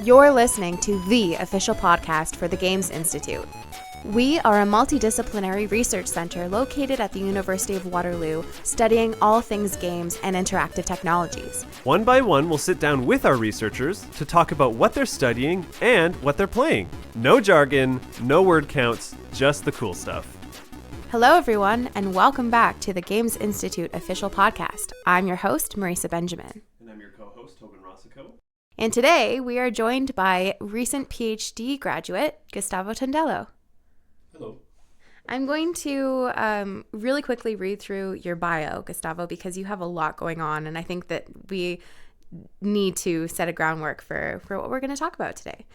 You're listening to the official podcast for the Games Institute. We are a multidisciplinary research center located at the University of Waterloo, studying all things games and interactive technologies. One by one, we'll sit down with our researchers to talk about what they're studying and what they're playing. No jargon, no word counts, just the cool stuff. Hello, everyone, and welcome back to the Games Institute official podcast. I'm your host, Marisa Benjamin. And I'm your co-host, Tobin Rossico. And today, we are joined by recent PhD graduate, Gustavo Tondello. Hello. I'm going to really quickly read through your bio, Gustavo, because you have a lot going on, and I think that we need to set a groundwork for what we're going to talk about today.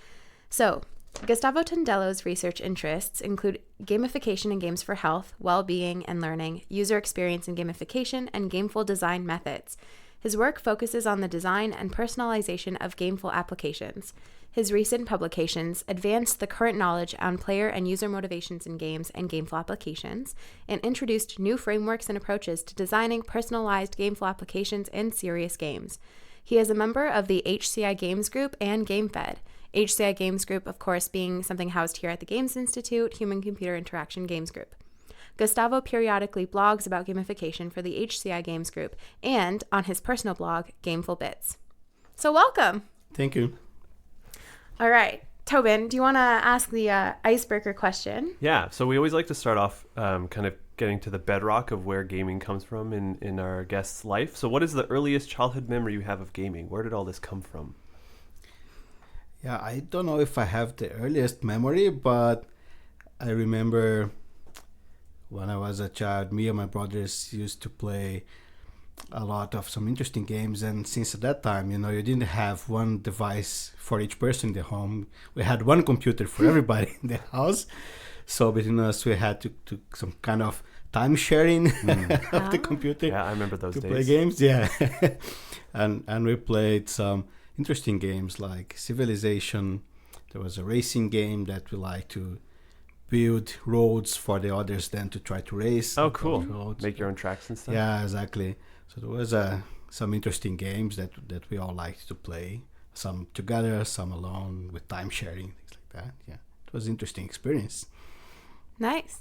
So, Gustavo Tondello's research interests include gamification in games for health, well-being, and learning, user experience in gamification, and gameful design methods. His work focuses on the design and personalization of gameful applications. His recent publications advance the current knowledge on player and user motivations in games and gameful applications, and introduced new frameworks and approaches to designing personalized gameful applications in serious games. He is a member of the HCI Games Group and GameFed. HCI Games Group, of course, being something housed here at the Games Institute, Human-Computer Interaction Games Group. Gustavo periodically blogs about gamification for the HCI Games Group and on his personal blog, Gameful Bits. So welcome. Thank you. All right. Tobin, do you want to ask the icebreaker question? Yeah, so we always like to start off kind of getting to the bedrock of where gaming comes from in our guest's life. So what is the earliest childhood memory you have of gaming? Where did all this come from? Yeah, I don't know if I have the earliest memory, but I remember when I was a child, me and my brothers used to play a lot of some interesting games. And since at that time, you didn't have one device for each person in the home. We had one computer for everybody in the house. So between us, we had to some kind of time sharing of the computer. Yeah, I remember those to days. Play games, yeah. and we played some interesting games like Civilization. There was a racing game that we liked to build roads for the others then to try to race. Oh, cool. Make your own tracks and stuff. Yeah, exactly. So there was some interesting games that we all liked to play. Some together, some alone, with time sharing, things like that. Yeah, it was an interesting experience. Nice.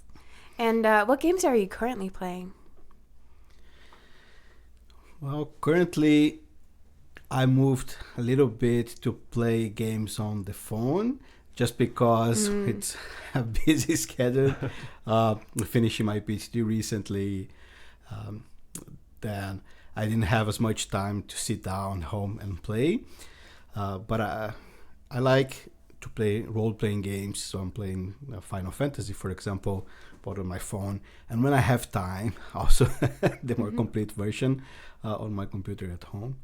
And what games are you currently playing? Well, currently I moved a little bit to play games on the phone just because it's a busy schedule. Finishing my PhD recently, then I didn't have as much time to sit down home and play. But I like to play role-playing games, so I'm playing Final Fantasy, for example, both on my phone, and when I have time, also the more complete version on my computer at home.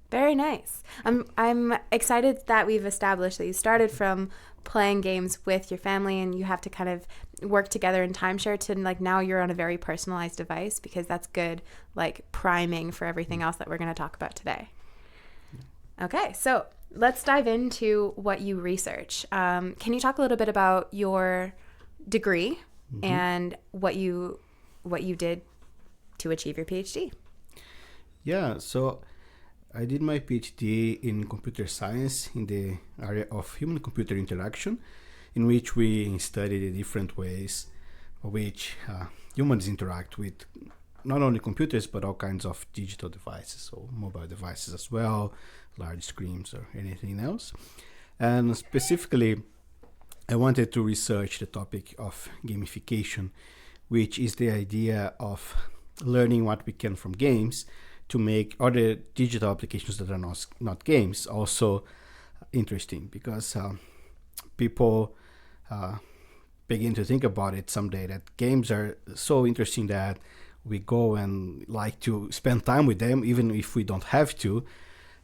Very nice. I'm excited that we've established that you started from playing games with your family and you have to kind of work together and timeshare to like now you're on a very personalized device, because that's good like priming for everything else that we're going to talk about today. Okay, so let's dive into what you research. Can you talk a little bit about your degree and what you did to achieve your PhD? Yeah, so I did my PhD in computer science in the area of human-computer interaction, in which we study the different ways in which humans interact with not only computers, but all kinds of digital devices, so mobile devices as well, large screens or anything else. And specifically, I wanted to research the topic of gamification, which is the idea of learning what we can from games to make other digital applications that are not games also interesting, because people begin to think about it someday that games are so interesting that we go and like to spend time with them even if we don't have to.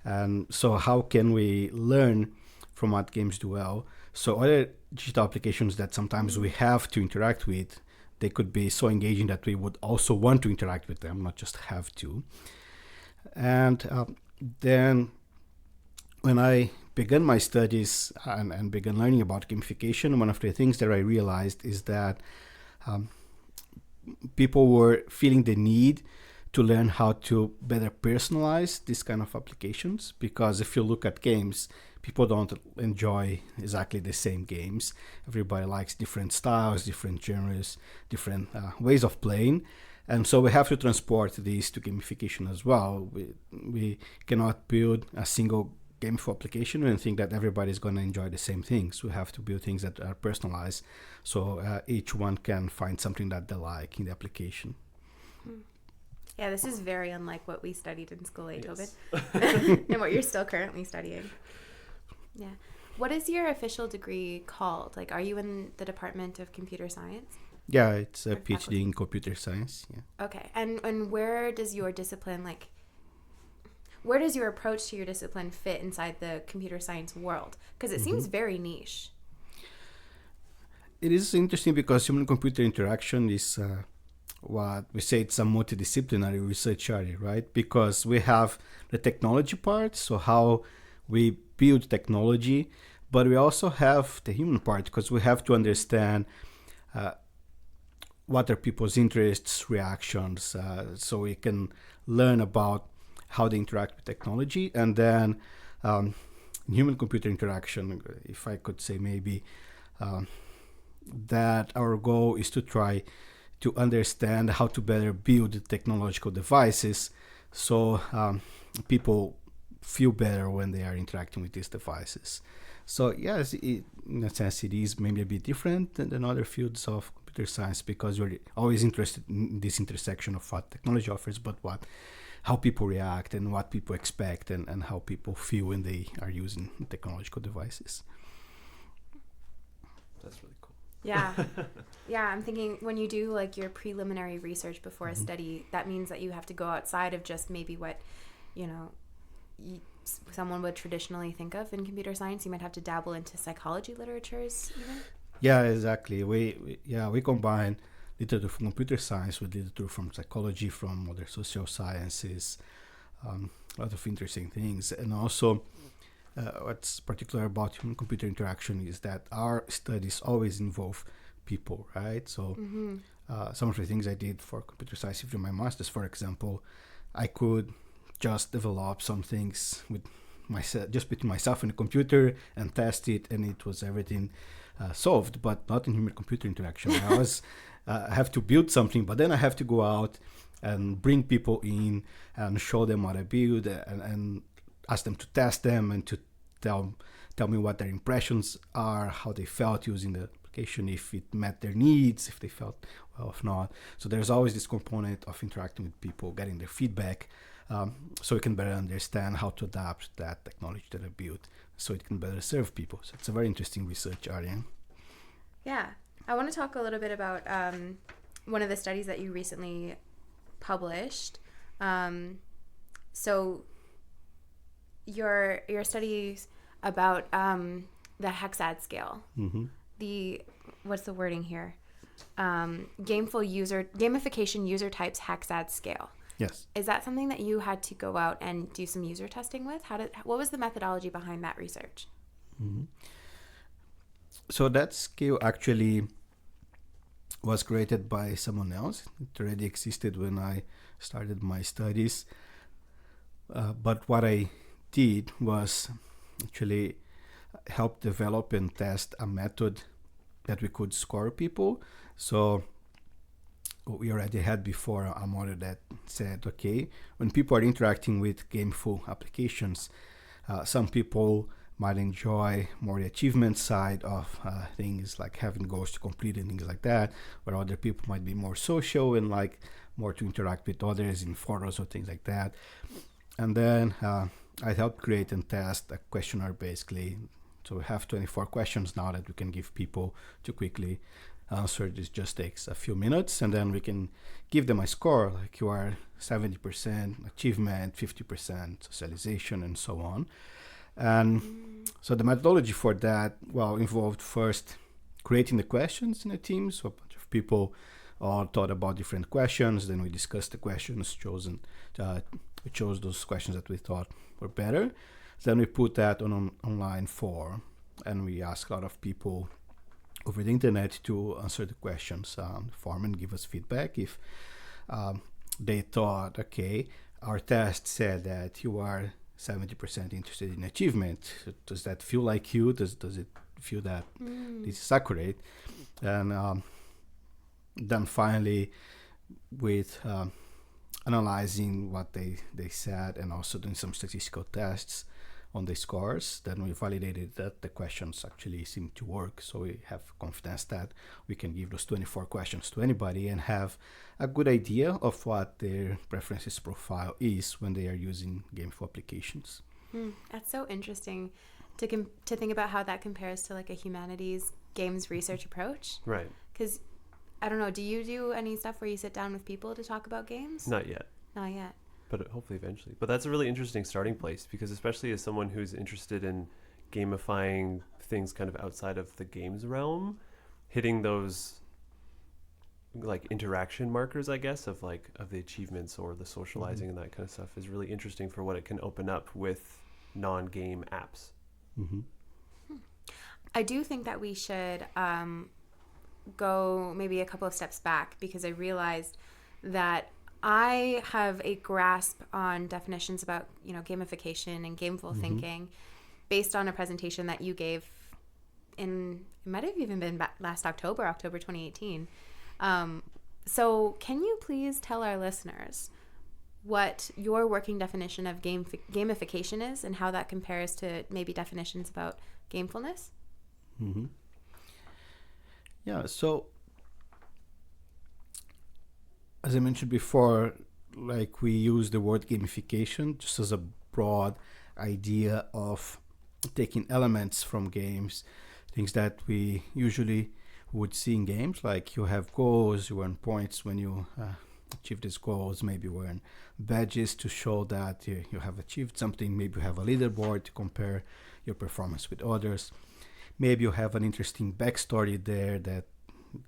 And so how can we learn from what games do well? So other digital applications that sometimes we have to interact with, they could be so engaging that we would also want to interact with them, not just have to. And then when I began my studies and began learning about gamification, one of the things that I realized is that people were feeling the need to learn how to better personalize these kind of applications, because if you look at games, people don't enjoy exactly the same games. Everybody likes different styles, different genres, different ways of playing. And so we have to transport these to gamification as well. We cannot build a single game for application and think that everybody's going to enjoy the same things. We have to build things that are personalized, so each one can find something that they like in the application. Yeah, this is very unlike what we studied in school, Tobin, Yes. and what you're still currently studying. Yeah. What is your official degree called? Like, are you in the Department of Computer Science? Yeah, it's a Or PhD faculty? in computer science. Yeah. Okay. And where does your discipline, like, where does your approach to your discipline fit inside the computer science world? Because it seems very niche. It is interesting because human-computer interaction is what we say it's a multidisciplinary research area, right? Because we have the technology part, so how we build technology, but we also have the human part because we have to understand what are people's interests, reactions, so we can learn about how they interact with technology. And then human-computer interaction, if I could say maybe, that our goal is to try to understand how to better build technological devices so people feel better when they are interacting with these devices. So yes, in a sense, it is maybe a bit different than other fields of computer science because you're always interested in this intersection of what technology offers, but how people react and what people expect and how people feel when they are using technological devices. That's really cool. Yeah. Yeah, I'm thinking when you do like your preliminary research before a study, that means that you have to go outside of just maybe what, someone would traditionally think of in computer science. You might have to dabble into psychology literatures even. Yeah, exactly. We combine literature from computer science with literature from psychology, from other social sciences, a lot of interesting things. And also, what's particular about human-computer interaction is that our studies always involve people, right? So some of the things I did for computer science during my master's, for example, I could just develop some things with myself, just between myself and the computer, and test it, and it was everything solved. But not in human-computer interaction. I have to build something, but then I have to go out and bring people in and show them what I build and ask them to test them and to tell me what their impressions are, how they felt using the application, if it met their needs, if they felt well, if not. So there's always this component of interacting with people, getting their feedback, so we can better understand how to adapt that technology that I built so it can better serve people. So it's a very interesting research area. Yeah. I want to talk a little bit about one of the studies that you recently published. So your studies about the hexad scale. What's the wording here? Gamification user types hexad scale. Yes. Is that something that you had to go out and do some user testing with? What was the methodology behind that research? So that scale actually was created by someone else. It already existed when I started my studies. But what I did was actually help develop and test a method that we could score people. So we already had before a model that said, okay, when people are interacting with gameful applications, some people might enjoy more the achievement side of things like having goals to complete and things like that, where other people might be more social and like more to interact with others in photos or things like that. And then I helped create and test a questionnaire basically. So we have 24 questions now that we can give people to quickly answer. This just takes a few minutes, and then we can give them a score, like you are 70% achievement, 50% socialization, and so on. And so the methodology for that, involved first creating the questions in a team. So a bunch of people all thought about different questions. Then we discussed the questions, we chose those questions that we thought were better. Then we put that on an online form, and we asked a lot of people over the internet to answer the questions on the form and give us feedback if they thought, okay, our test said that you are 70% interested in achievement. Does that feel like you? Does it feel that this is accurate? And then finally, with analyzing what they said and also doing some statistical tests on the scores, then we validated that the questions actually seem to work. So we have confidence that we can give those 24 questions to anybody and have a good idea of what their preferences profile is when they are using gameful applications. That's so interesting to think about how that compares to like a humanities games research approach. Right. Because I don't know, do you do any stuff where you sit down with people to talk about games? Not yet. Not yet. But hopefully eventually. But that's a really interesting starting place, because especially as someone who's interested in gamifying things kind of outside of the games realm, hitting those like interaction markers, I guess, of the achievements or the socializing and that kind of stuff is really interesting for what it can open up with non-game apps. I do think that we should go maybe a couple of steps back, because I realized that I have a grasp on definitions about, gamification and gameful thinking based on a presentation that you gave it might have even been last October 2018. So can you please tell our listeners what your working definition of gamification is and how that compares to maybe definitions about gamefulness? Yeah, so as I mentioned before, like we use the word gamification just as a broad idea of taking elements from games, things that we usually would see in games, like you have goals, you earn points when you achieve these goals, maybe you earn badges to show that you have achieved something, maybe you have a leaderboard to compare your performance with others, maybe you have an interesting backstory there that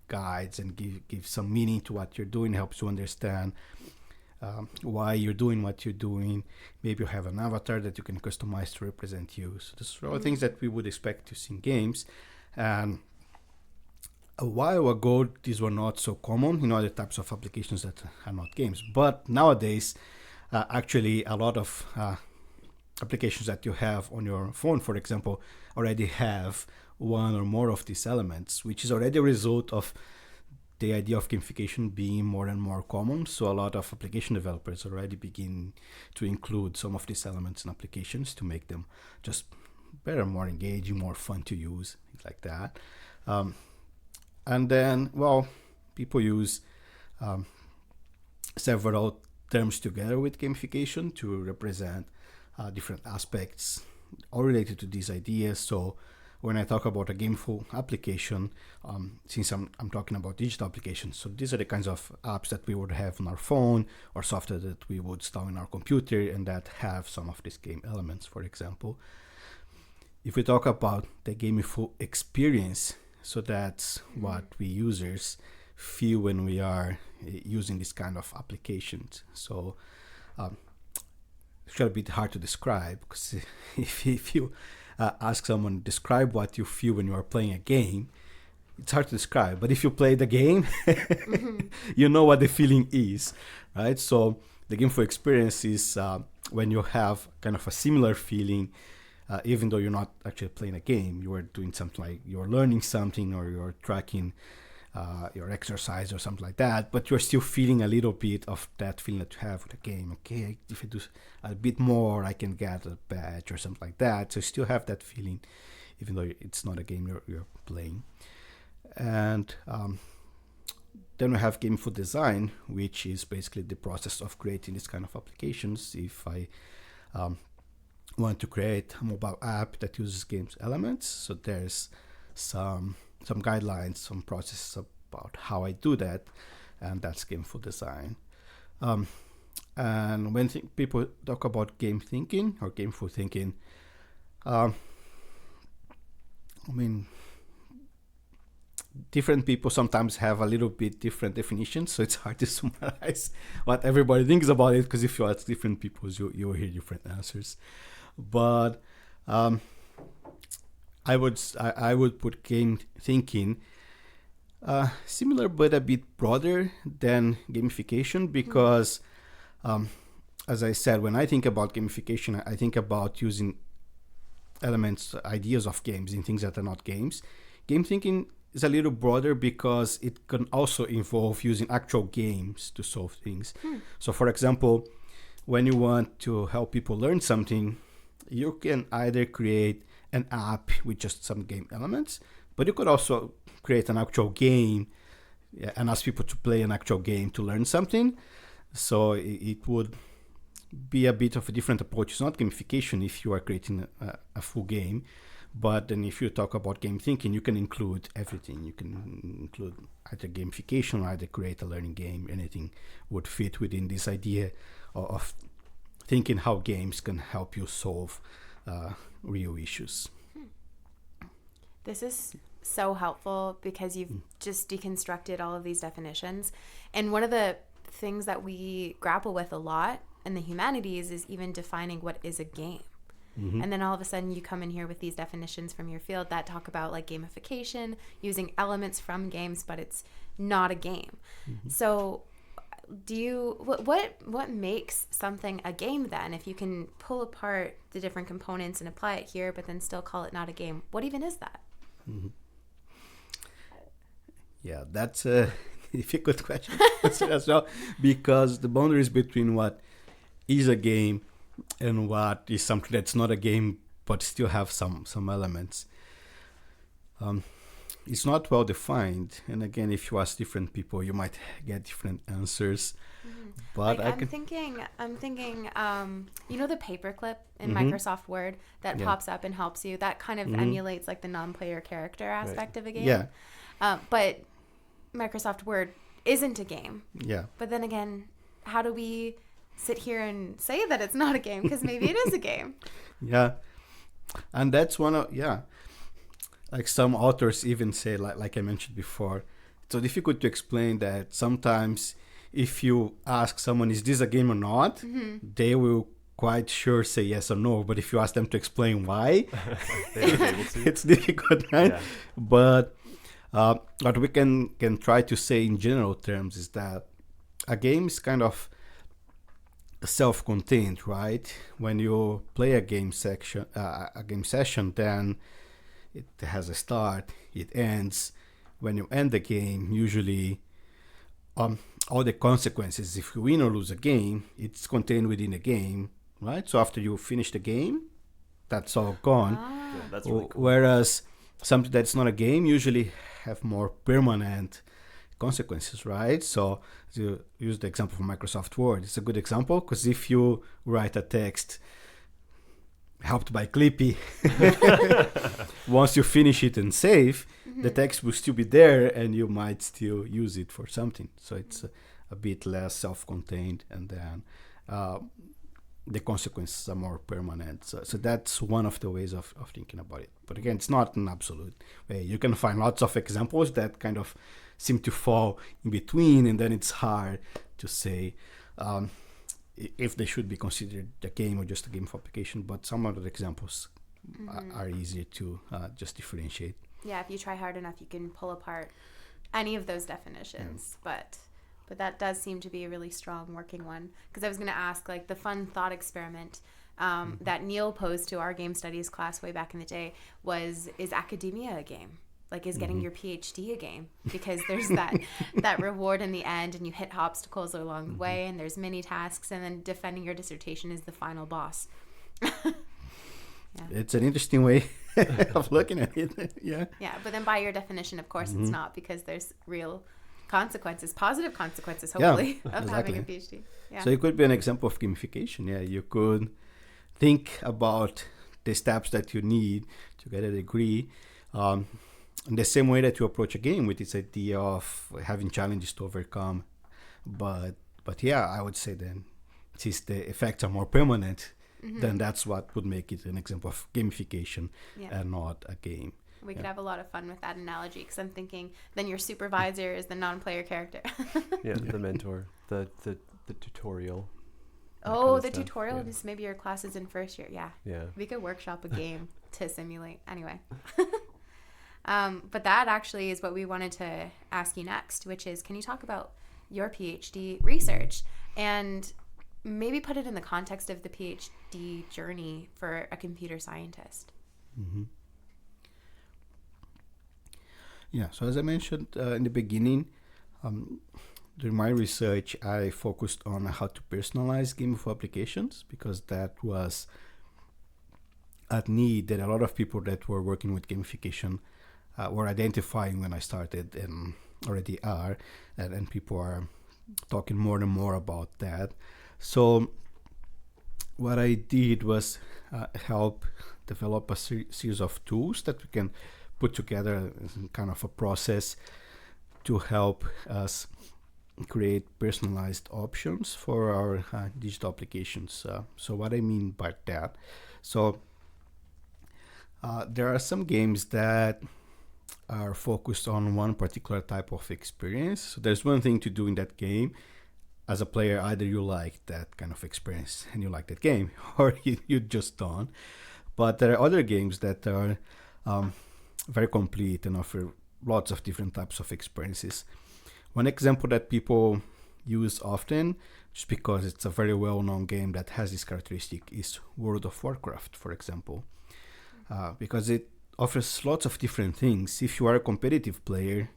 guides and give some meaning to what you're doing, helps you understand why you're doing what you're doing. Maybe you have an avatar that you can customize to represent you. So these are all things that we would expect to see in games. And a while ago, these were not so common in other types of applications that are not games. But nowadays, actually, a lot of applications that you have on your phone, for example, already have one or more of these elements, which is already a result of the idea of gamification being more and more common. So a lot of application developers already begin to include some of these elements in applications to make them just better, more engaging, more fun to use, things like that. And then, people use several terms together with gamification to represent different aspects all related to these ideas. So when I talk about a gameful application, since I'm talking about digital applications, so these are the kinds of apps that we would have on our phone or software that we would install in our computer and that have some of these game elements, for example. If we talk about the gameful experience, so that's what we users feel when we are using this kind of applications. So it's a bit hard to describe, because if you ask someone to describe what you feel when you are playing a game, it's hard to describe. But if you play the game, you know what the feeling is, right? So the gameful experience is when you have kind of a similar feeling, even though you're not actually playing a game, you are doing something like you're learning something or you're tracking your exercise or something like that, but you're still feeling a little bit of that feeling that you have with a game. Okay, if I do a bit more, I can get a badge or something like that. So you still have that feeling, even though it's not a game you're playing. And then we have gameful design, which is basically the process of creating this kind of applications. If I want to create a mobile app that uses games elements, so there's some guidelines, some processes about how I do that, and that's gameful design. And when people talk about game thinking or gameful thinking, different people sometimes have a little bit different definitions, so it's hard to summarize what everybody thinks about it, because if you ask different people, you'll hear different answers. But I would put game thinking similar but a bit broader than gamification, because as I said, when I think about gamification, I think about using elements, ideas of games in things that are not games. Game thinking is a little broader because it can also involve using actual games to solve things. So, for example, when you want to help people learn something, you can either create an app with just some game elements, but you could also create an actual game and ask people to play an actual game to learn something. So it would be a bit of a different approach. It's not gamification if you are creating a full game, but then if you talk about game thinking, you can include everything. You can include either gamification or either create a learning game. Anything would fit within this idea of thinking how games can help you solve real issues. This is so helpful because you've just deconstructed all of these definitions. And one of the things that we grapple with a lot in the humanities is even defining what is a game. And then all of a sudden you come in here with these definitions from your field that talk about like gamification, using elements from games, but it's not a game. So what makes something a game then? If you can pull apart the different components and apply it here, but then still call it not a game, what even is that? Yeah, that's a difficult question as well, because the boundaries between what is a game and what is something that's not a game but still have some elements, it's not well defined. And again, if you ask different people, you might get different answers. But like, I'm thinking, you know, the paperclip in Microsoft Word that pops up and helps you. That kind of emulates like the non-player character aspect of a game. Yeah. But Microsoft Word isn't a game. Yeah. But then again, how do we sit here and say that it's not a game? Because maybe it is a game. Yeah. And that's one of, like some authors even say, like I mentioned before, it's so difficult to explain that sometimes if you ask someone, is this a game or not, they will quite sure say yes or no. But if you ask them to explain why, it's difficult, right? Yeah. But what we can try to say in general terms is that a game is kind of self-contained, right? When you play a game session, then it has a start, it ends. When you end the game, usually all the consequences, if you win or lose a game, it's contained within a game, right? So after you finish the game, that's all gone. Yeah, that's really cool. Whereas something that's not a game usually have more permanent consequences, right? So to use the example from Microsoft Word, it's a good example because if you write a text helped by Clippy, once you finish it and save, the text will still be there and you might still use it for something. So it's a bit less self-contained, and then the consequences are more permanent. So that's one of the ways of thinking about it. But again, it's not an absolute way. You can find lots of examples that kind of seem to fall in between, and then it's hard to say if they should be considered a game or just a game of application. But some other examples are easier to just differentiate. Yeah, if you try hard enough, you can pull apart any of those definitions. Yeah. But that does seem to be a really strong working one. Because I was going to ask, like, the fun thought experiment that Neil posed to our game studies class way back in the day was, is academia a game? Like, is getting your PhD a game? Because there's that reward in the end, and you hit obstacles along the way, and there's mini tasks, and then defending your dissertation is the final boss. Yeah. It's an interesting way of looking at it. Yeah, but then by your definition, of course, it's not, because there's real consequences, positive consequences, hopefully, of having a PhD. Yeah. So it could be an example of gamification. Yeah, you could think about the steps that you need to get a degree in the same way that you approach a game, with this idea of having challenges to overcome. But yeah, I would say then, since the effects are more permanent, then that's what would make it an example of gamification and not a game. We could have a lot of fun with that analogy, because I'm thinking then your supervisor is the non-player character. The mentor, the tutorial. Oh, the tutorial is maybe your class is in first year. Yeah. We could workshop a game to simulate. Anyway. But that actually is what we wanted to ask you next, which is, can you talk about your PhD research? And maybe put it in the context of the PhD journey for a computer scientist. Mm-hmm. Yeah, so as I mentioned in the beginning, during my research, I focused on how to personalize gameful applications because that was a need that a lot of people that were working with gamification were identifying when I started and already are, and people are talking more and more about that. So what I did was help develop a series of tools that we can put together in kind of a process to help us create personalized options for our digital applications. So what I mean by that, so there are some games that are focused on one particular type of experience. So there's one thing to do in that game. As a player, either you like that kind of experience and you like that game, or you just don't. But there are other games that are very complete and offer lots of different types of experiences. One example that people use often, just because it's a very well-known game that has this characteristic, is World of Warcraft, for example, because it offers lots of different things. If you are a competitive player,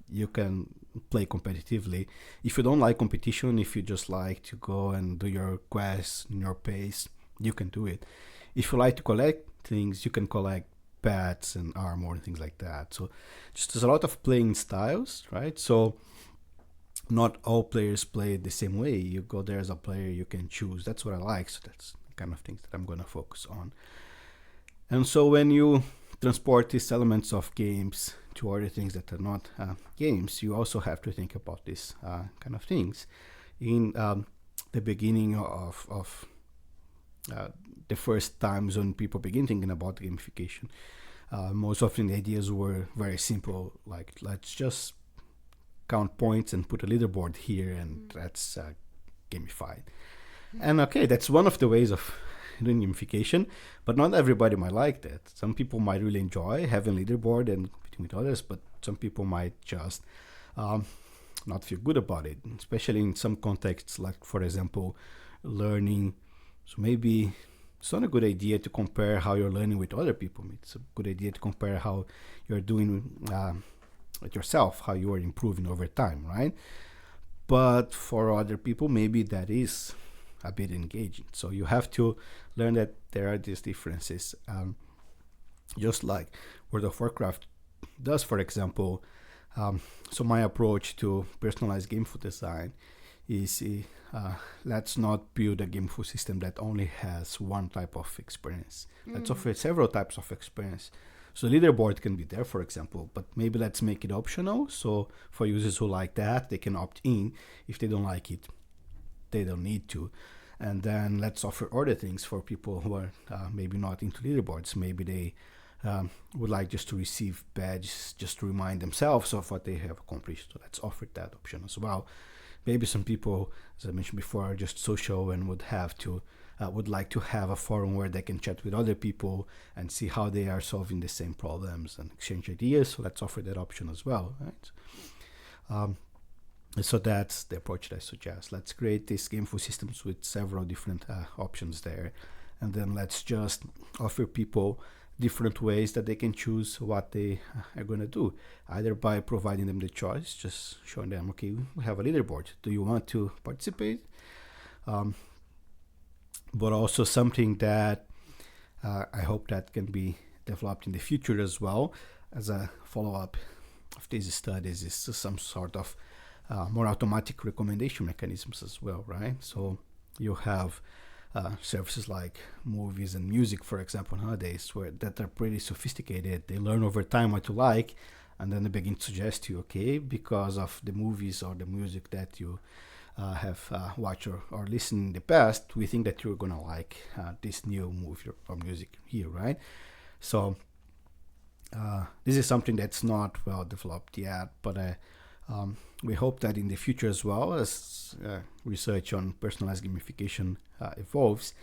you can play competitively. If you don't like competition, if you just like to go and do your quests in your pace, you can do it. If you like to collect things, you can collect pets and armor and things like that. So just there's a lot of playing styles, right? So not all players play the same way. You go there as a player, you can choose. That's what I like. So that's the kind of things that I'm going to focus on. And so when you transport these elements of games to other things that are not games, you also have to think about these kind of things. In the beginning of the first times when people begin thinking about gamification, most often the ideas were very simple, like let's just count points and put a leaderboard here and that's gamified. And okay, that's one of the ways of doing gamification, but not everybody might like that. Some people might really enjoy having a leaderboard and competing with others, but some people might just not feel good about it, especially in some contexts, like for example, learning. So maybe it's not a good idea to compare how you're learning with other people. It's a good idea to compare how you're doing with yourself, how you are improving over time, right? But for other people, maybe that is a bit engaging. So you have to learn that there are these differences. Just like World of Warcraft does, for example. So my approach to personalized gameful design is let's not build a gameful system that only has one type of experience. Let's offer several types of experience. So leaderboard can be there, for example, but maybe let's make it optional. So for users who like that, they can opt in. If they don't like it, they don't need to. And then let's offer other things for people who are maybe not into leaderboards. Maybe they would like just to receive badges, just to remind themselves of what they have accomplished. So let's offer that option as well. Maybe some people, as I mentioned before, are just social and would like to have a forum where they can chat with other people and see how they are solving the same problems and exchange ideas. So let's offer that option as well, right? So that's the approach that I suggest. Let's create these gameful systems with several different options there, and then let's just offer people different ways that they can choose what they are going to do, either by providing them the choice, just showing them, okay, we have a leaderboard, do you want to participate? But also something that I hope that can be developed in the future as well as a follow-up of these studies is some sort of more automatic recommendation mechanisms as well, right? So you have services like movies and music, for example, nowadays, that are pretty sophisticated. They learn over time what you like, and then they begin to suggest to you, okay, because of the movies or the music that you have watched or listened in the past, we think that you're gonna like this new movie or music here, right? So this is something that's not well developed yet, but we hope that in the future as well, as research on personalized gamification evolves,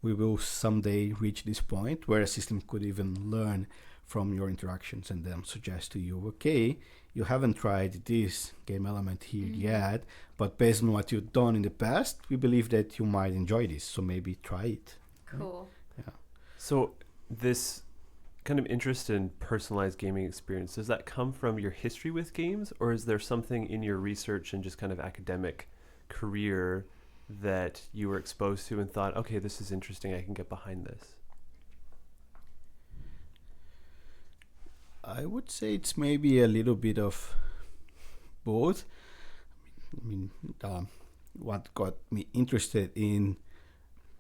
we will someday reach this point where a system could even learn from your interactions and then suggest to you, okay, you haven't tried this game element here yet, but based on what you've done in the past, we believe that you might enjoy this, so maybe try it. Cool. Yeah. So this kind of interest in personalized gaming experience, does that come from your history with games, or is there something in your research and just kind of academic career that you were exposed to and thought, okay, this is interesting, I can get behind this? I would say it's maybe a little bit of both. I mean, what got me interested in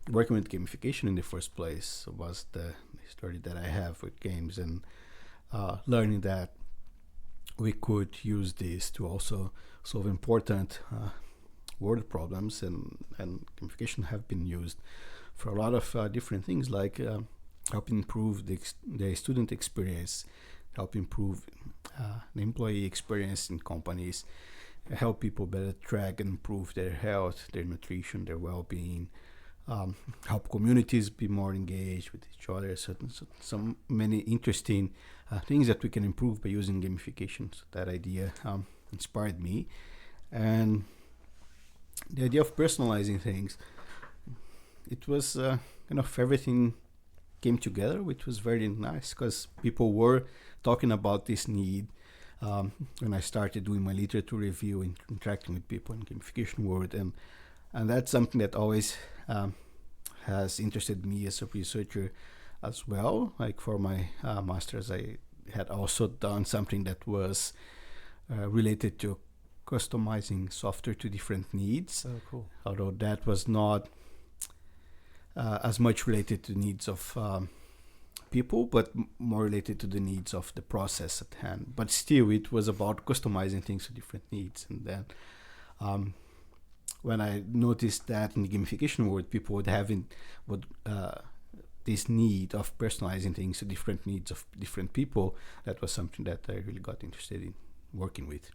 working with gamification in the first place was the history that I have with games, and learning that we could use this to also solve important world problems, and gamification have been used for a lot of different things, like help improve the student experience, help improve the employee experience in companies, help people better track and improve their health, their nutrition, their well-being, help communities be more engaged with each other. So many interesting things that we can improve by using gamification. So that idea inspired me. And the idea of personalizing things, it was kind of everything came together, which was very nice, because people were talking about this need when I started doing my literature review and interacting with people in gamification world, and that's something that always has interested me as a researcher as well. Like for my master's, I had also done something that was related to customizing software to different needs. Oh, cool. Although that was not as much related to needs of people, but more related to the needs of the process at hand. But still, it was about customizing things to different needs. And then when I noticed that in the gamification world, people would this need of personalizing things to different needs of different people, that was something that I really got interested in working with.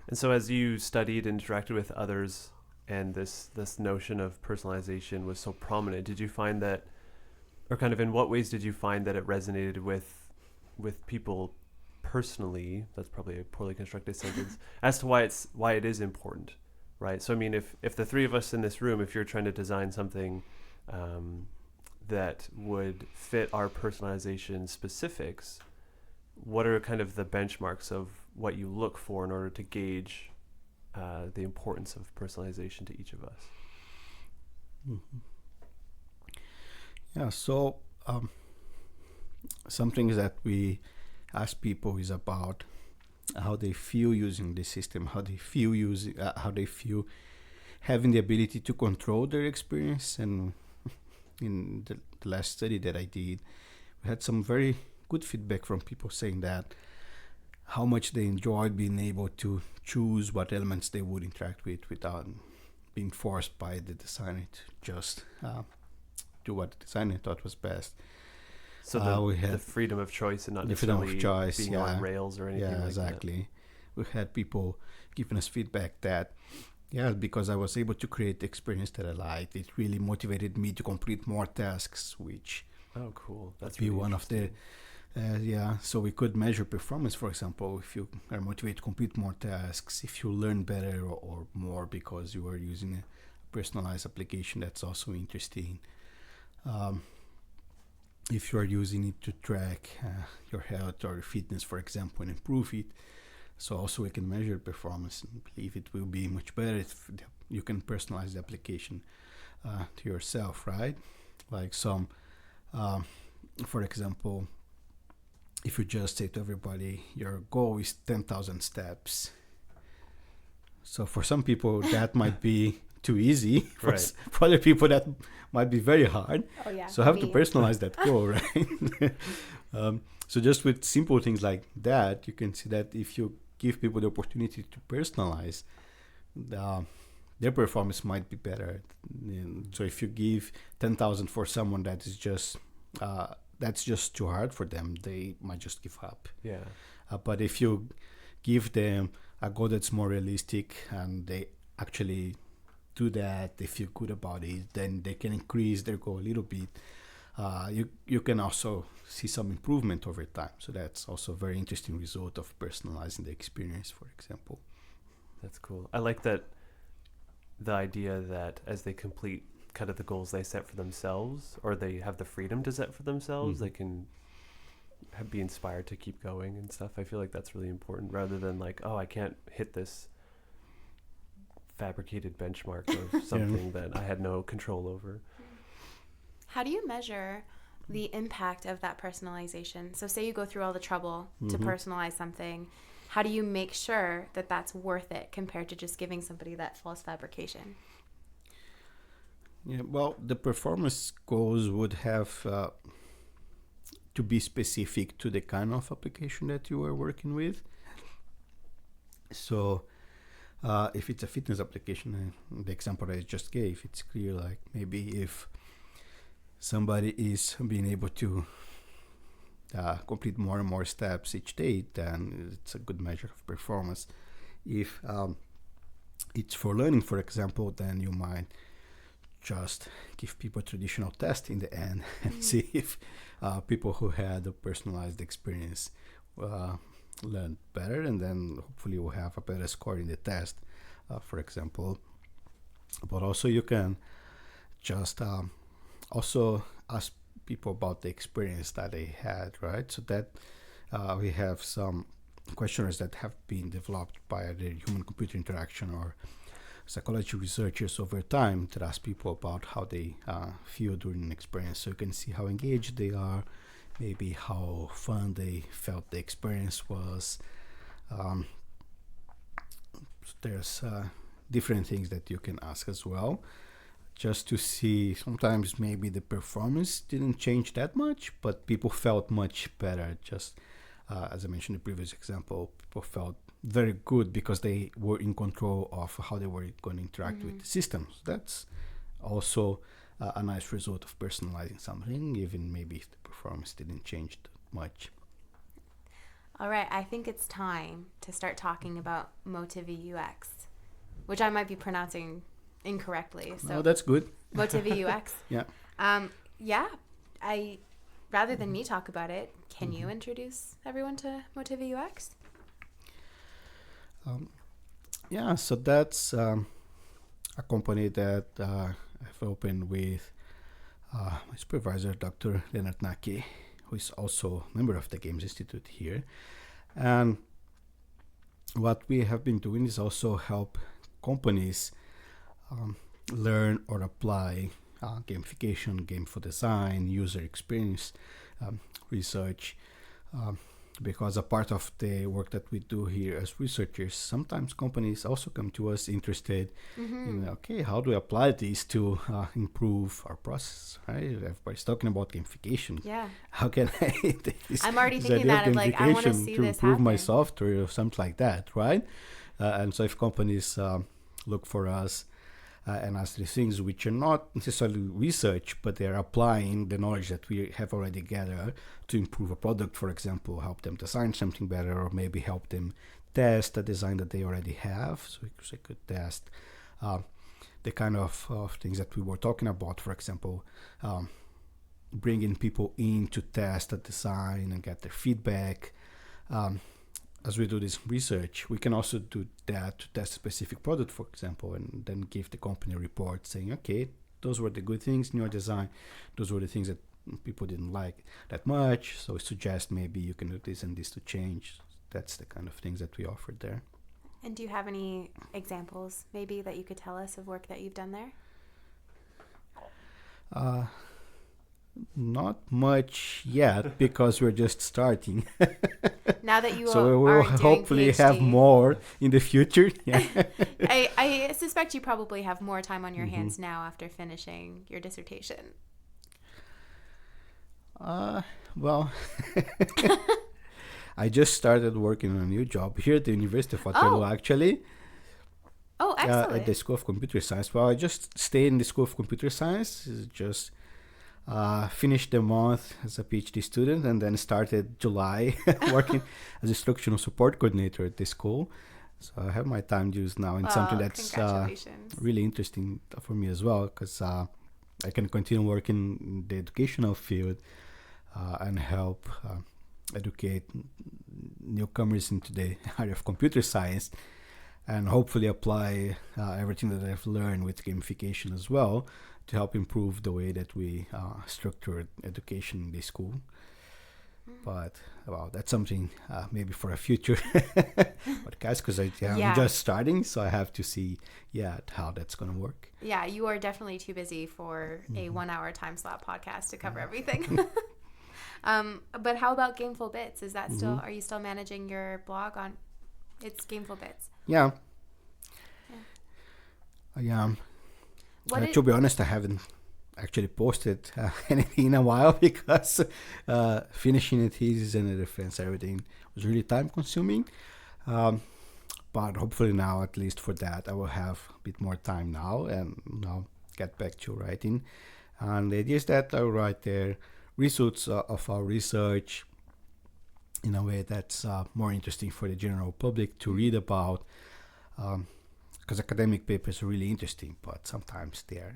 And so as you studied and interacted with others, and this notion of personalization was so prominent, did you find that, or kind of in what ways did you find that it resonated with people personally? That's probably a poorly constructed sentence. As to why it is important, right? So I mean, if the three of us in this room, if you're trying to design something that would fit our personalization specifics, what are kind of the benchmarks of what you look for in order to gauge the importance of personalization to each of us? Mm-hmm. Yeah, so something that we ask people is about how they feel using the system, how they feel having the ability to control their experience. And in the last study that I did, we had some very good feedback from people saying that how much they enjoyed being able to choose what elements they would interact with without being forced by the designer to just do what the designer thought was best. So we had the freedom of choice and not necessarily being on rails or anything like exactly. that. We had people giving us feedback that, because I was able to create the experience that I liked, it really motivated me to complete more tasks, which cool. That's be really one of the so we could measure performance, for example, if you are motivated to complete more tasks, if you learn better or more because you are using a personalized application. That's also interesting. If you are using it to track your health or fitness, for example, and improve it, so also we can measure performance and believe it will be much better if you can personalize the application to yourself, right? Like some, for example, if you just say to everybody, your goal is 10,000 steps. So for some people, that might be too easy. For other people, that might be very hard. Oh, yeah. So have to personalize that goal, right? So just with simple things like that, you can see that if you give people the opportunity to personalize, their performance might be better. And so if you give 10,000 for someone that is just that's just too hard for them, they might just give up. Yeah. But if you give them a goal that's more realistic and they actually do that, they feel good about it, then they can increase their goal a little bit. You can also see some improvement over time. So that's also a very interesting result of personalizing the experience, for example. That's cool. I like that the idea that as they complete kind of the goals they set for themselves, or they have the freedom to set for themselves, they can be inspired to keep going and stuff. I feel like that's really important, rather than like, oh, I can't hit this fabricated benchmark of something that I had no control over. How do you measure the impact of that personalization? So say you go through all the trouble to personalize something. How do you make sure that that's worth it compared to just giving somebody that false fabrication? Yeah, well, the performance goals would have to be specific to the kind of application that you are working with. So if it's a fitness application, the example I just gave, it's clear, like maybe if somebody is being able to complete more and more steps each day, then it's a good measure of performance. If it's for learning, for example, then you might just give people a traditional test in the end and see if people who had a personalized experience learn better, and then hopefully will have a better score in the test, for example. But also you can just also ask people about the experience that they had, right? So that we have some questionnaires that have been developed by the human-computer interaction or psychology researchers over time that ask people about how they feel during an experience. So you can see how engaged they are, maybe how fun they felt the experience was. So there's different things that you can ask as well, just to see. Sometimes maybe the performance didn't change that much, but people felt much better. Just as I mentioned in the previous example, people felt very good because they were in control of how they were going to interact with the systems. That's also a nice result of personalizing something, even maybe if the performance didn't change that much. All right, I think it's time to start talking about Motivi UX, which I might be pronouncing incorrectly. So that's good. Motivi UX. Yeah. Rather than me talk about it, can you introduce everyone to Motivi UX? So that's a company that I've opened with my supervisor, Dr. Leonard Naki, who is also a member of the Games Institute here. And what we have been doing is also help companies learn or apply gamification, game for design, user experience research, because a part of the work that we do here as researchers, sometimes companies also come to us interested in, okay, how do we apply these to improve our process, right? Everybody's talking about gamification. Yeah. How can I take this, I'm already this thinking idea that of like, I want to gamification see to this improve my happen. software or something like that, right? And so if companies look for us and ask these things, which are not necessarily research, but they're applying the knowledge that we have already gathered to improve a product, for example, help them design something better, or maybe help them test a design that they already have, so they could test the kind of things that we were talking about, for example, bringing people in to test a design and get their feedback. As we do this research, we can also do that to test a specific product, for example, and then give the company a report saying, okay, those were the good things in your design. Those were the things that people didn't like that much. So suggest maybe you can do this and this to change. That's the kind of things that we offer there. And do you have any examples maybe that you could tell us of work that you've done there? Not much yet because we're just starting. Now that you so we will are doing hopefully PhD, have more in the future. Yeah. I suspect you probably have more time on your hands now after finishing your dissertation. Well, I just started working on a new job here at the University of Waterloo, actually. Oh, excellent. At the School of Computer Science. Well, I just stayed in the School of Computer Science, just finished the month as a PhD student, and then started July working as instructional support coordinator at the school. So I have my time used now in Well, something that's congratulations. really interesting for me as well, because I can continue working in the educational field and help educate newcomers into the area of computer science, and hopefully apply everything that I've learned with gamification as well to help improve the way that we structure education in the school. But well, that's something maybe for a future podcast, because I'm Yeah. just starting, so I have to see how that's gonna work. Yeah, you are definitely too busy for a 1 hour time slot podcast to cover everything. But how about Gameful Bits? Is that still, are you still managing your blog on, it's Gameful Bits? Yeah. I am. To be honest, I haven't actually posted anything in a while because finishing a thesis and a defense, everything was really time consuming. But hopefully now, at least for that, I will have a bit more time now and now get back to writing. And the idea is that I will write the results of our research in a way that's more interesting for the general public to read about. Because academic papers are really interesting, but sometimes they're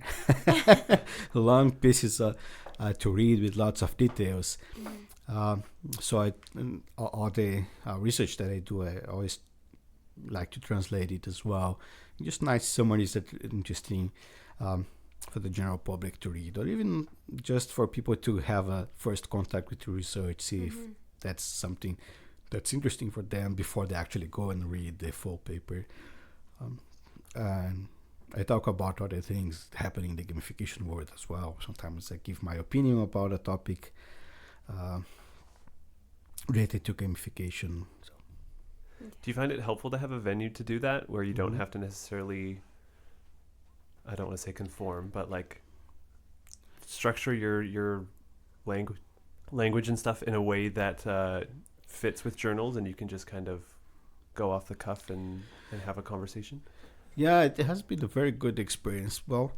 long pieces to read with lots of details. So all the research that I do, I always like to translate it as well. Just nice summaries that are interesting for the general public to read, or even just for people to have a first contact with the research, see if that's something that's interesting for them before they actually go and read the full paper. And I talk about other things happening in the gamification world as well. Sometimes I give my opinion about a topic related to gamification. So. Do you find it helpful to have a venue to do that, where you don't have to necessarily, I don't want to say conform, but like structure your language and stuff in a way that fits with journals, and you can just kind of go off the cuff and have a conversation? Yeah, it has been a very good experience. Well,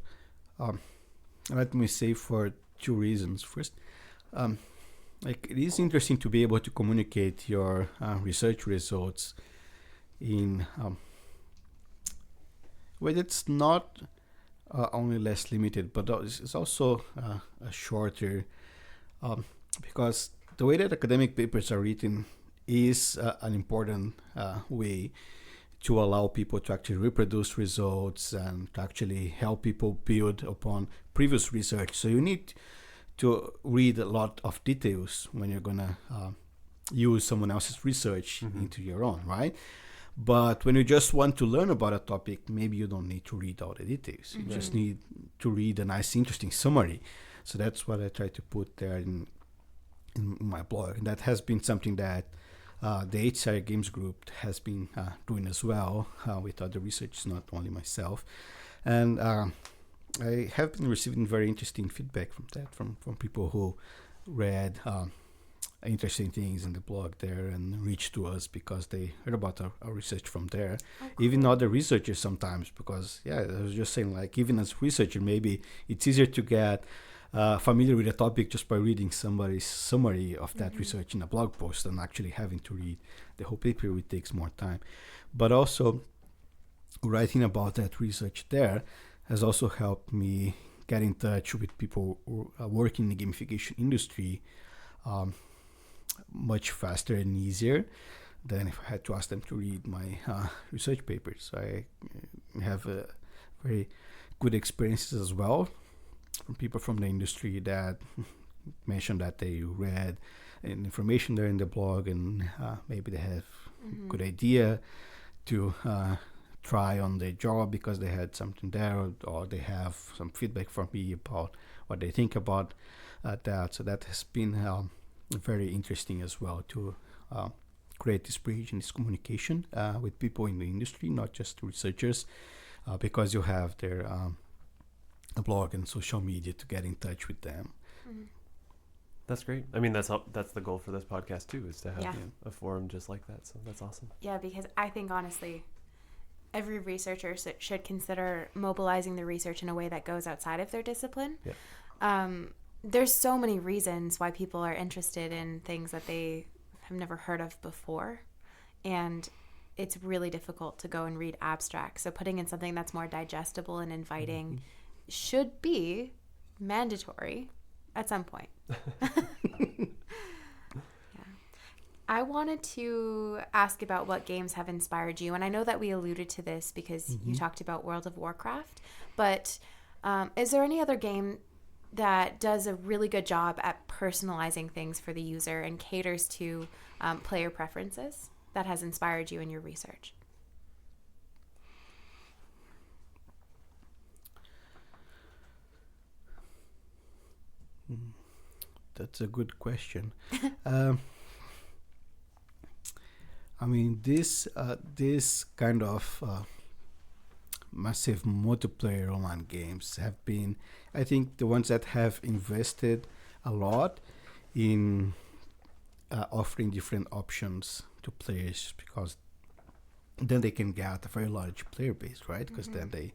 let me say for two reasons. First, like it is interesting to be able to communicate your research results in a way that's not only less limited, but it's also a shorter, because the way that academic papers are written is an important way to allow people to actually reproduce results and to actually help people build upon previous research. So you need to read a lot of details when you're gonna use someone else's research into your own, right? But when you just want to learn about a topic, maybe you don't need to read all the details. You just need to read a nice, interesting summary. So that's what I try to put there in my blog. And that has been something that the HCI Games Group has been doing as well with other research, not only myself. And I have been receiving very interesting feedback from that, from people who read interesting things in the blog there and reached to us because they heard about our research from there. Oh, cool. Even other researchers sometimes, because I was just saying, like, even as a researcher, maybe it's easier to get familiar with a topic just by reading somebody's summary of that research in a blog post than actually having to read the whole paper, which takes more time. But also, writing about that research there has also helped me get in touch with people who are working in the gamification industry much faster and easier than if I had to ask them to read my research papers. I have very good experiences as well from people from the industry that mentioned that they read information there in the blog, and maybe they have good idea to try on their job because they had something there, or they have some feedback from me about what they think about that. So that has been very interesting as well to create this bridge and this communication with people in the industry, not just researchers, because you have their a blog and social media to get in touch with them. That's great. I mean, that's the goal for this podcast too, is to have a forum just like that. So that's awesome. Yeah, because I think honestly, every researcher should consider mobilizing the research in a way that goes outside of their discipline. Yeah. There's so many reasons why people are interested in things that they have never heard of before, and it's really difficult to go and read abstract. So putting in something that's more digestible and inviting should be mandatory at some point. I wanted to ask about what games have inspired you. And I know that we alluded to this because you talked about World of Warcraft. But is there any other game that does a really good job at personalizing things for the user and caters to player preferences that has inspired you in your research? That's a good question. I mean, this kind of massive multiplayer online games have been, I think, the ones that have invested a lot in offering different options to players, because then they can get a very large player base, right? Because then they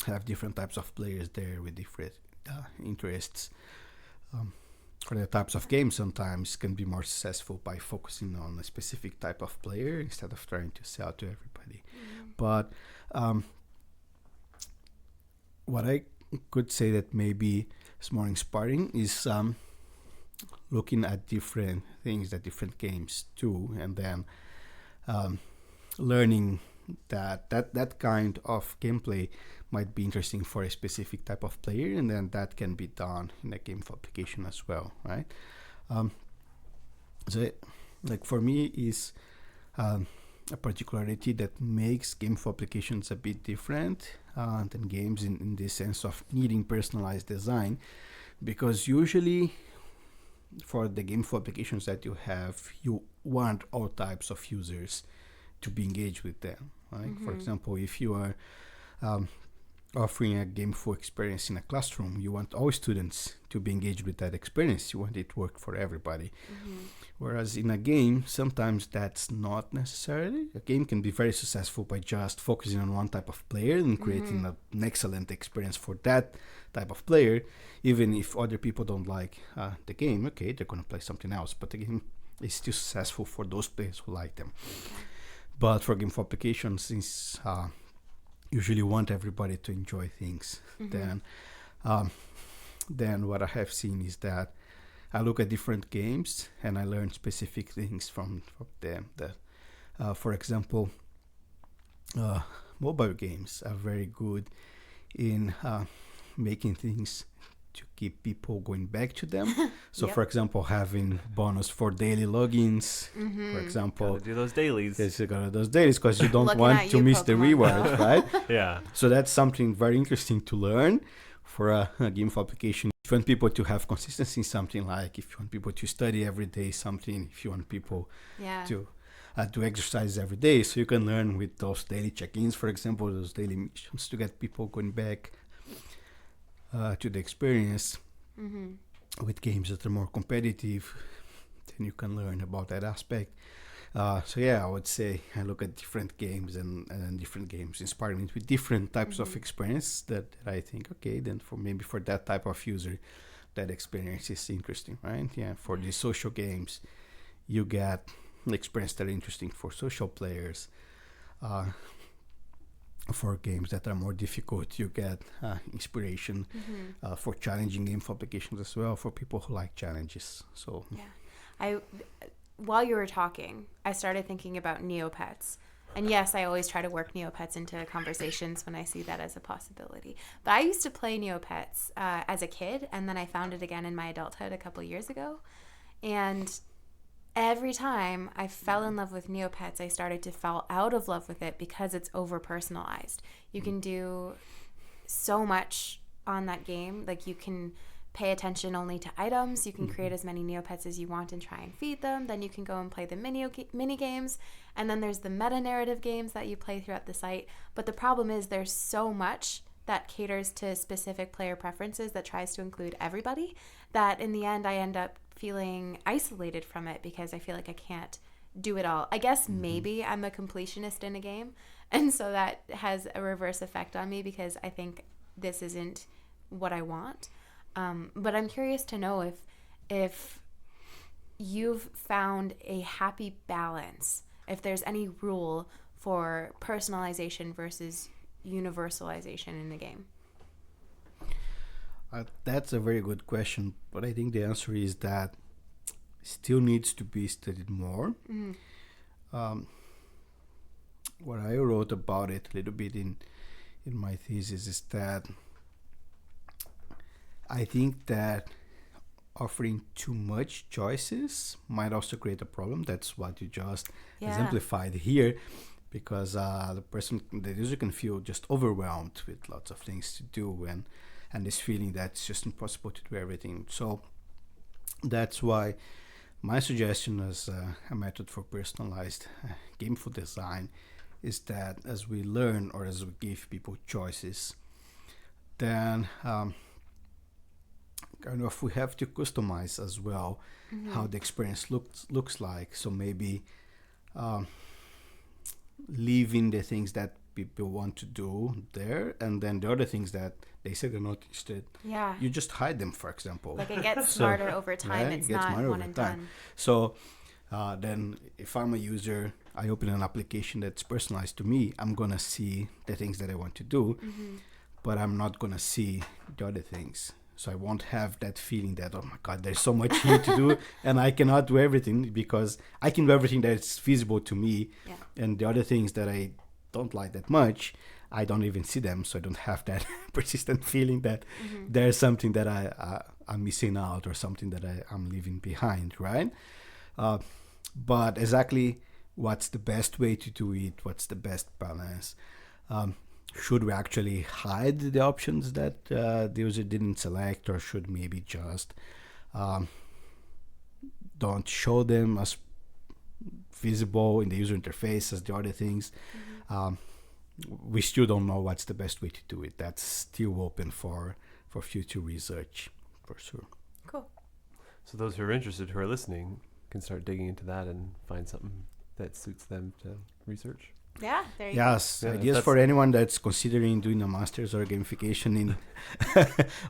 have different types of players there with different interests. For the types of games, sometimes can be more successful by focusing on a specific type of player instead of trying to sell to everybody. But what I could say that maybe is more inspiring is looking at different things that different games do, and then learning that kind of gameplay might be interesting for a specific type of player, and then that can be done in a game application as well, right? So, like for me, is a particularity that makes game applications a bit different than games in the sense of needing personalized design, because usually for the game applications that you have, you want all types of users to be engaged with them, right? For example, if you are offering a gameful experience in a classroom, you want all students to be engaged with that experience. You want it to work for everybody. Whereas in a game, sometimes that's not necessarily. A game can be very successful by just focusing on one type of player and creating an excellent experience for that type of player. Even if other people don't like the game, okay, they're going to play something else. But the game is still successful for those players who like them. But for game applications, since usually want everybody to enjoy things, then what I have seen is that I look at different games and I learn specific things from them. That, for example, mobile games are very good in making things to keep people going back to them. So, for example, having bonus for daily logins, for example. Gotta do those dailies. Yes, you gotta do those dailies because you don't Looking want at to you, miss the Pokemon reward, Go. right? Yeah. So that's something very interesting to learn for a game application. If you want people to have consistency in something, like if you want people to study every day something, if you want people to do exercise every day, so you can learn with those daily check-ins, for example, those daily missions to get people going back to the experience. With games that are more competitive, then you can learn about that aspect. So yeah, I would say I look at different games and different games inspire me with different types of experience that I think, okay, then for that type of user, that experience is interesting, right? Yeah, for the social games, you get experience that are interesting for social players. For games that are more difficult, you get inspiration for challenging game applications as well, for people who like challenges. So while you were talking, I started thinking about Neopets. And yes, I always try to work Neopets into conversations when I see that as a possibility. But I used to play Neopets as a kid, and then I found it again in my adulthood a couple years ago. And every time I fell in love with Neopets, I started to fall out of love with it because it's over-personalized. You can do so much on that game. Like, you can pay attention only to items. You can create as many Neopets as you want and try and feed them. Then you can go and play the mini games. And then there's the meta-narrative games that you play throughout the site. But the problem is there's so much that caters to specific player preferences that tries to include everybody that in the end I end up feeling isolated from it because I feel like I can't do it all. I guess maybe I'm a completionist in a game, and so that has a reverse effect on me because I think this isn't what I want. But I'm curious to know if you've found a happy balance, if there's any rule for personalization versus universalization in the game. That's a very good question, but I think the answer is that still needs to be studied more. What I wrote about it a little bit in my thesis is that I think that offering too much choices might also create a problem. That's what you just exemplified here, because the user can feel just overwhelmed with lots of things to do, and this feeling that it's just impossible to do everything. So that's why my suggestion as a method for personalized gameful design is that as we learn, or as we give people choices, then kind of we have to customize as well how the experience looks like. So maybe leaving the things that people want to do there, and then the other things that they say they're not interested, you just hide them, for example. Like it gets smarter over time. It's not one and done. So then if I'm a user, I open an application that's personalized to me, I'm gonna see the things that I want to do, but I'm not gonna see the other things. So I won't have that feeling that, oh my God, there's so much here to do and I cannot do everything, because I can do everything that's feasible to me. And the other things that I don't like that much, I don't even see them. So I don't have that persistent feeling that there's something that I'm missing out, or something that I'm leaving behind, right? But exactly what's the best way to do it? What's the best balance? Should we actually hide the options that the user didn't select, or should maybe just don't show them as visible in the user interface as the other things? We still don't know what's the best way to do it. That's still open for future research, for sure. Cool. So those who are interested, who are listening, can start digging into that and find something that suits them to research. Yeah, there you go. Ideas for anyone that's considering doing a master's or a gamification in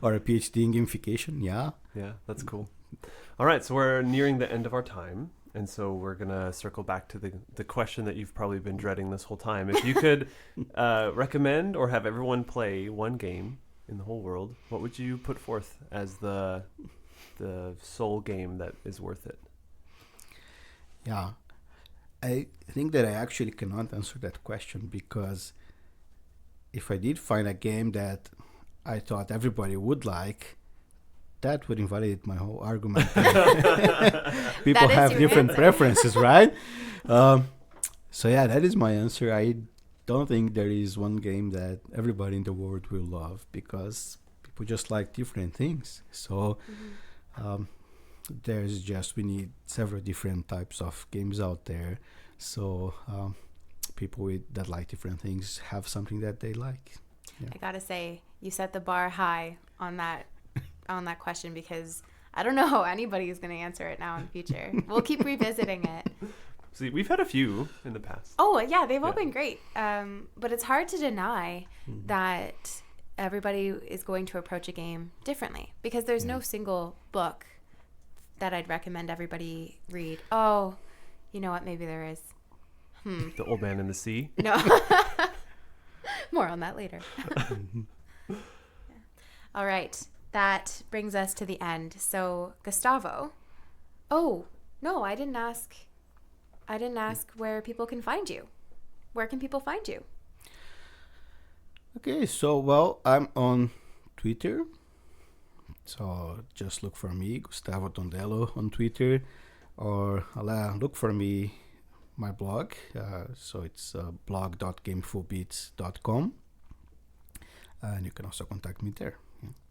or a PhD in gamification. Yeah, that's cool. All right, so we're nearing the end of our time, and so we're gonna circle back to the question that you've probably been dreading this whole time. If you could recommend or have everyone play one game in the whole world, what would you put forth as the sole game that is worth it? Yeah. I think that I actually cannot answer that question, because if I did find a game that I thought everybody would like, that would invalidate my whole argument. People have different preferences, right? So yeah, that is my answer. I don't think there is one game that everybody in the world will love, because people just like different things. So we need several different types of games out there, so people that like different things have something that they like. I gotta say, you set the bar high on that question, because I don't know how anybody is going to answer it now in the future. We'll keep revisiting it. See, we've had a few in the past. Oh yeah, they've all been great, but it's hard to deny that everybody is going to approach a game differently, because there's no single book that I'd recommend everybody read. Oh, you know what? Maybe there is. The Old Man and the Sea? No. More on that later. All right. That brings us to the end. So, Gustavo. Oh, no, I didn't ask where people can find you. Where can people find you? Okay, so, well, I'm on Twitter. So just look for me, Gustavo Tondello, on Twitter, or look for me, my blog. So it's blog.gamefulbeats.com, and you can also contact me there.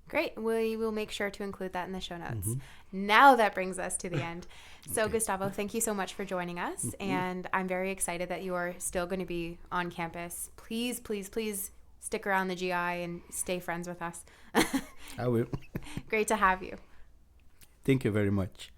Great. We will make sure to include that in the show notes. Now that brings us to the end. So Gustavo, thank you so much for joining us, and I'm very excited that you are still going to be on campus. Please, please, please stick around the GI and stay friends with us. I will. Great to have you. Thank you very much.